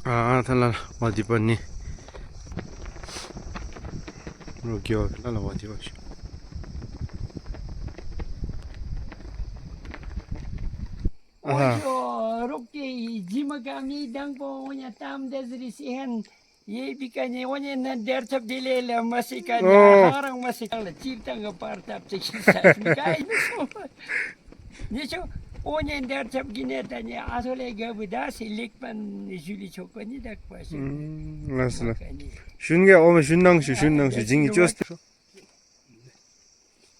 Thala wadi pani. Rogyo thala wadi wash. Rokke jimagami dangpo nya tam desri sihan ye bikanya onya na dertap dilela masikanya harang masikala ciptanga partap cikisa mikai nuso niso onya dertap ginetanya asole gabuda silikpan juli chokoni dakpas Nasla. Shunge ome shunangshi jingi just.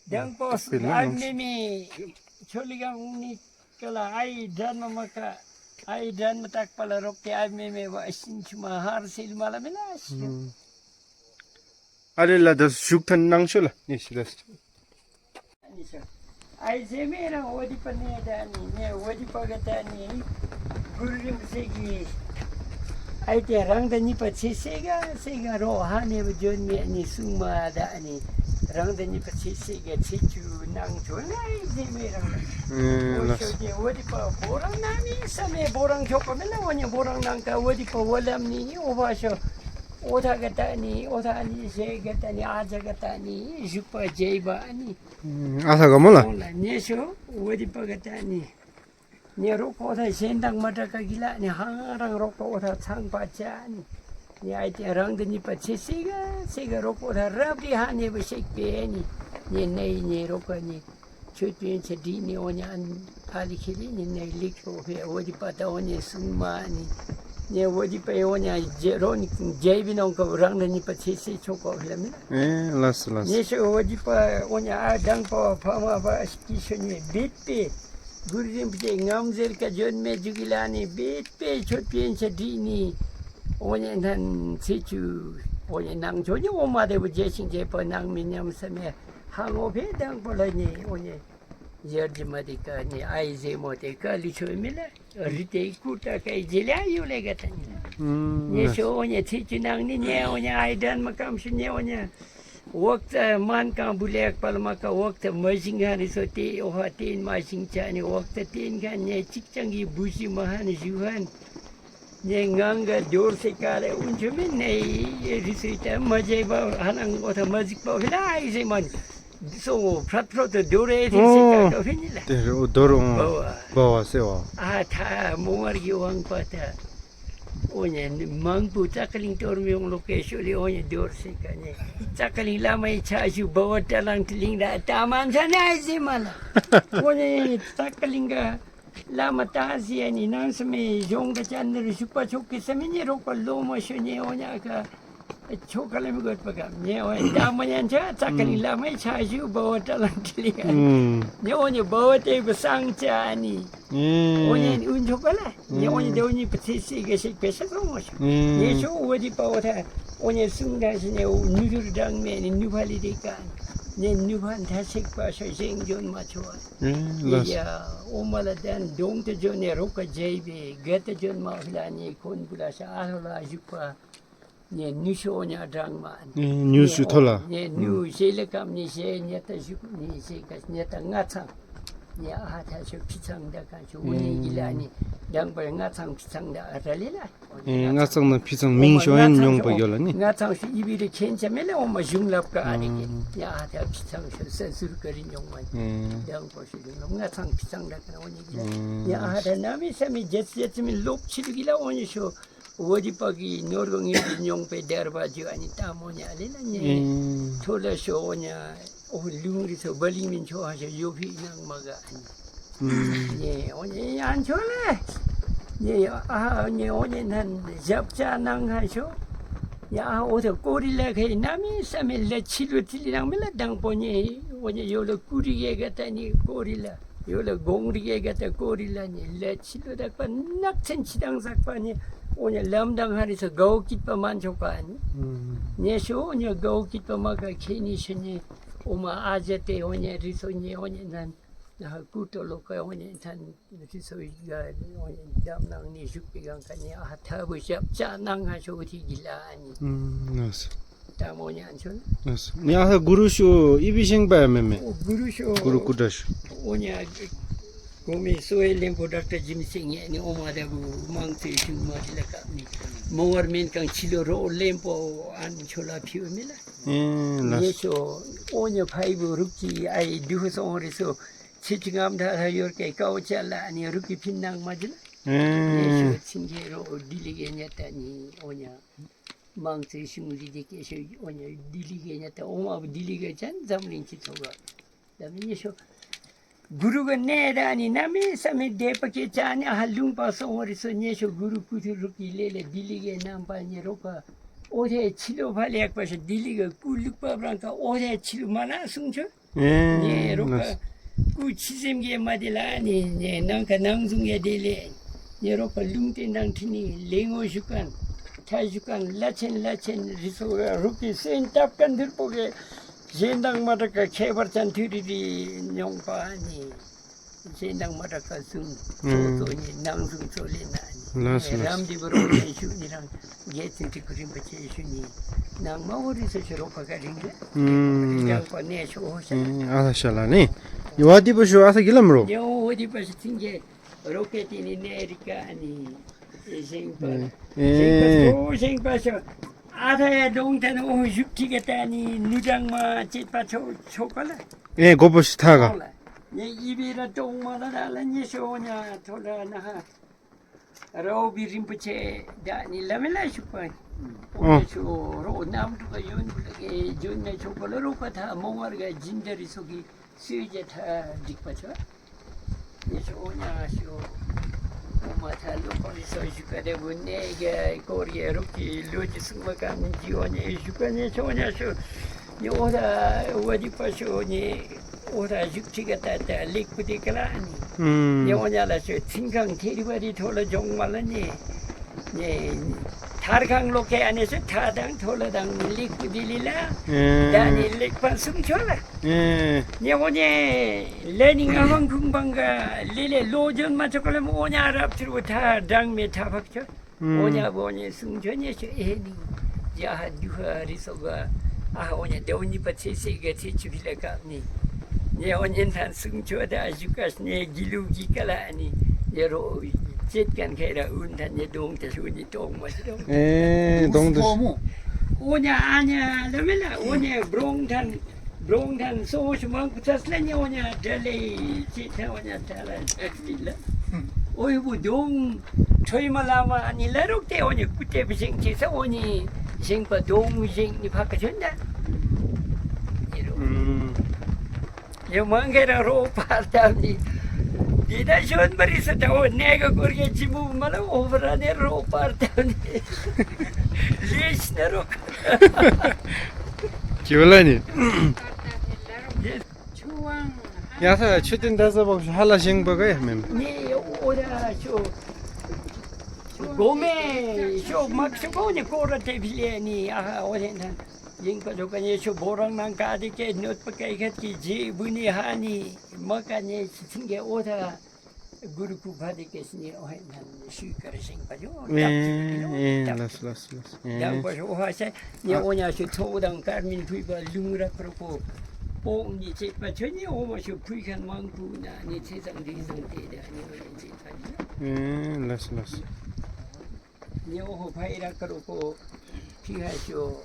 dangpo amnemi choligang uni kala ai dan maka ai dan matak pala rokke ai meme wa isin cuma har sil malam melas Alilla das shuktan nangshula. Yes, das. ai zemera wadi pane dani ne wadi pagatani gurim segi ai te rang dani pachi sega ro hane bjon me ni suma dani rang dani pachi sega chichu nang chulai zemera wadi pa borang nami same borang chokomela wanya borang nangka wadi pa walam ni obasho oda gatani oda ni se gatani aja gatani jupa jeba ani Asa gamola. Nesho wadi pa gatani ne roko oda sendang mataka gila ni harang roko oda chang pacha ni ni ai te rang dani pa sega roko oda rabdi hane ba sekpe ni nei ni roko ni chutien chedi ni onya ali khili ni nei likho he wadi pa ta onya suma ni ne wadi pa onya jeron jebinong ko rang dani pa choko hilami Las. ne so wadi pa onya adang pa phama ba skishoni bitpe gurim pe ngamzer ka jon me jugilani bitpe chutien chedi ni onya nan chichu onya nang jojo oma de bu jesing je pa nang minyam same hango be dang pa ni onya Yerdi madika ni aize mote kali chomila rite kuta kai jela yule gatani ne so onya chichinang ni ne onya aidan makam shine onya wakta man ka bulek palma ka wakta majinga ni so te oha tin majing chani wakta tin kan ne chikchangi busi mahan juhan ne nganga dor se kale unjumin ne risita majeba hanang ota majik pa hila aize man so pratro to dore tin ka finila Dorong bawa sewa. tha moar gi wang pata onya mangpu chakaling tormi ong location li onya dor se kane chakaling lamai chaju bawa talang tiling da taman sana zimala onya chakaling ga lama tazi ani nang sme jong ga chandr supa chokki semeni roko lomo shone onya ka chokala mi got pagam ne onya damanyan cha chakaling lamai chaju bawa talang tiling ne onya bawa te besang cha ani onya un chokala ne onya de onya petisi ge sik pesa somo ne so wadi pa ota onya sungda sine nujur dang me ni nubali de kan ne nuban tha sik pa so jeng jon ma chwa ya omala dan dong te jon ne roka jebe gata jon ma hilani kon bula sa ala jupa ne nusho nya dang ma News thola. ne nu sele kam ni se nyata jup ni se kas nyata ngacha ne a tha so pichang da ka chu uni gilani dang ba ngachang pichang da atalila Ngasang na pisang mingshoen yung pagyolani. ngachang si ibire chenchamele oma junglap ka ani ya tha pichang so sensur karin yung mai dang ko si ngachang pichang da ka uni gilani ya ha da nami sami jet mi lok chilu gila oni so wadi pagi norgongi nyong pe derbaji ani tamonya alila ni thola so onya o lungri so baling min cho ha yofi nang maga ani ye onya an chole ye ne onya nan japcha nang ha so ya o the korila ke nami same le chilu tilinang mela dang ponye onya yolo kuri ge gatani korila yolo gongri ge gata korila ni le chilu da pa nak chen chidang sak pa ni onya lamdang hari sa gau kit pa man chokani ne so onya gau kit pa maga khini shini oma ajate onya riso nye onya nan na kuto loka onya tan riso ga onya dam nang ni shupi gang kanya hatha bu chap cha nang ha so thi gilani Nas. tamonya anchon Nas. Ni asa gurusho ibishing ba meme. gurusho Guru kudash. onya Kumi soil yang produk jim sing ni oma da bu mang te chung ma dilaka ni 몽어민 강 치료로 렘보 안 졸라 피우밀라 예, 예쇼 오녀 파이브 룩지 아이 뉴스ong에서 지칭함 다 이렇게 까오잘라 아니 룩기 빛낭 맞으나 예, 예쇼 칭게로 딜리게 냈다니 오냐 망치 심리디 계셔 오냐 딜리게 냈다 오마 딜리게 잔 잠린치 토가 다음에 예쇼 구루가 내다니 남이 삼에 대파게 자니 할룽 바송어리서 예쇼 구루 구두룩기 레레 딜리게 남바니 로가 오래 치료 발약 봐서 딜리가 꿀룩바브랑까 오래 치료 많아 승저 예 로가 구 치sem게 마딜라니 예 난가 낭중에 딜레 예 로가 룽텐당 티니 랭오슈간 타슈간 라첸 리소가 루키 센탑간 들보게 젠당 마다가 케버찬 트리디 뇽바니 젠당 마다가 승 소소니 낭중 솔리나니 람디브로 예슈니랑 예친티 그림 받치 예슈니 낭 마오리서 저로가 가린게 양파 내쇼 호샤 아사샬라니 요아디 보쇼 아사 길람로 요 어디 봐서 튕게 로켓이니 내리까니 생파 생파서 아다야 동탄 오 죽티겠다니 누장마 짓파 초콜라 예 고보시 타가 예 입이라 똥마다라 예쇼냐 돌아나 로비 림프체 다니 라멜라 슈파 오쇼 로 남두가 윤불게 존내 초콜라 로파타 몽어가 진저리 속이 수제 타 딕파쳐 예쇼냐 쇼 오마타 로콜리서 슈카데 분네게 코리에 로키 로지 승마감 지원에 슈카네 쇼냐쇼 요다 어디 파쇼니 오다 죽지가 따다 리쿠디클라니 요냐라쇼 팅강 테리바리 돌아 종말라니 네 타르강 로케 안에서 타당 돌아당 리쿠딜리라 다니 릭판 승초라 예 요냐 레닝 아방 궁방가 리레 로전 맞춰걸면 오냐 아랍트로 다 당메 타박죠 오냐 보니 승전이셔 에니 야 뉴하리소가 아 오냐 대원이 받치세가 치치빌라가니 예 오년탄 승초다 아주가스네 길루기깔아니 예로 jet간 개라 운탄 예동자 수니 동마시도 예 동도 오냐 아냐 레멜라 오냐 브롱탄 소시만 부tas라니 오냐 델레 치타 오냐 타라 엑빌라 오이부 동 토이말라마 아니 레록테 오냐 꾸테 비생치사 오니 생파 동생니 바꿔준다 yung mga ro partamni dida shon barisa tawo nega korge jimu mala ovra ne ro partamni lesh ne ro 기올라니 chuang 야사 추딘 다서 보시 할라 싱버가 맴 ni ora sho gome sho maksuko ni kora te bileni aha orenhan Jingko jokanya sho borang nang kadi ke not pakai kat ki ji buni hani makanya singe oda guru ku bhadi ke sini ohen nan shu kar sing pa jo 예 라스 yang pa ho ha sa ni onya shu thodang karmin pui ba lungra propo pong ni che pa choni o ma shu pui kan mang pu na ni che sang ri sang te da ni oyen che pa 예 라스 ni o ho phai ra karo ko thi ha sho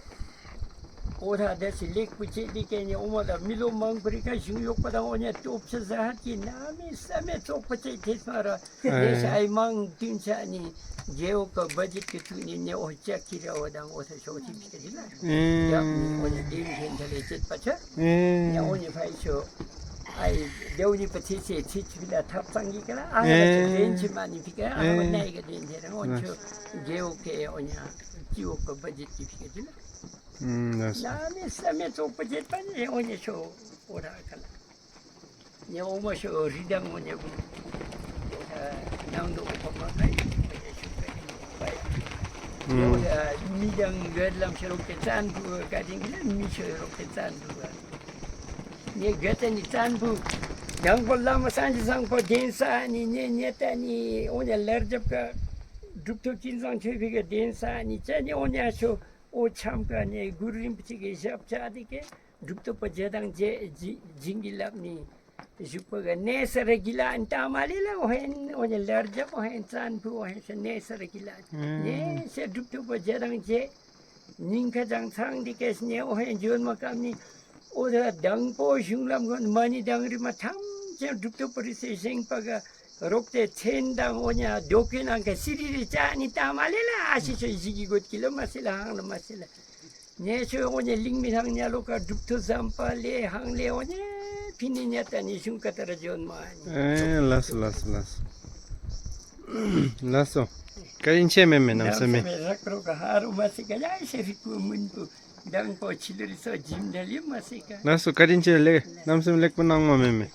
오다 대시 릭부치 디케니 오마다 밀로 망브리카 중욕보다 오냐 좁쳐서 하기 남이 쌈에 좁혀지 대사라 대사이 망 딘차니 제오가 버짓 그투니 오짝기라 오당 오서 쇼티 비스리라 야 오냐 딘텐들이 뜻받쳐 야 오냐 파이쇼 아이 대우니 버티시 치치빌라 탑상기가라 아가 렌치만이 비가 아마 나이가 된데랑 온초 제오케 오냐 지오가 버짓 비스리라 나는 쌈에 좁혀질 판에 오냐쇼 오라칼라 네 오마쇼 리당 오냐고 나도 오빠가 오다 미장 gần 저렇게 짠부 가진 게 미쇼 이렇게 짠부가 네 같은 짠부 양볼라마 산지상포 덴사니 네네타니 오냐 르접가 둑토 긴상 최비가 덴사니 짜니 오냐쇼 ओ 참가네 구르림치게 샵차디게 둑토 पजे당 제 징길랍니 Jupaga nesara gila antamalila ohen lerja ohen sanpu ohen se nesara gila ne se duptu bajarang je ningka jang sang dikes ne ohen jon makam ni oda dangpo junglam gon mani dangri matam je duptu parise sing paga rokte chendang onya dokin angka siriri chani tamalila asisho jigi got kilo masila hang masila ne so onya lingmi hang nya loka duptu zampa le hang le onya pininyata ni sungkatara jon mani lasso karinche meme namsame rakro ka haru masika ya shefiku munpu dang po chiluri so jimdali masika lasso karinche le namsame lek panang meme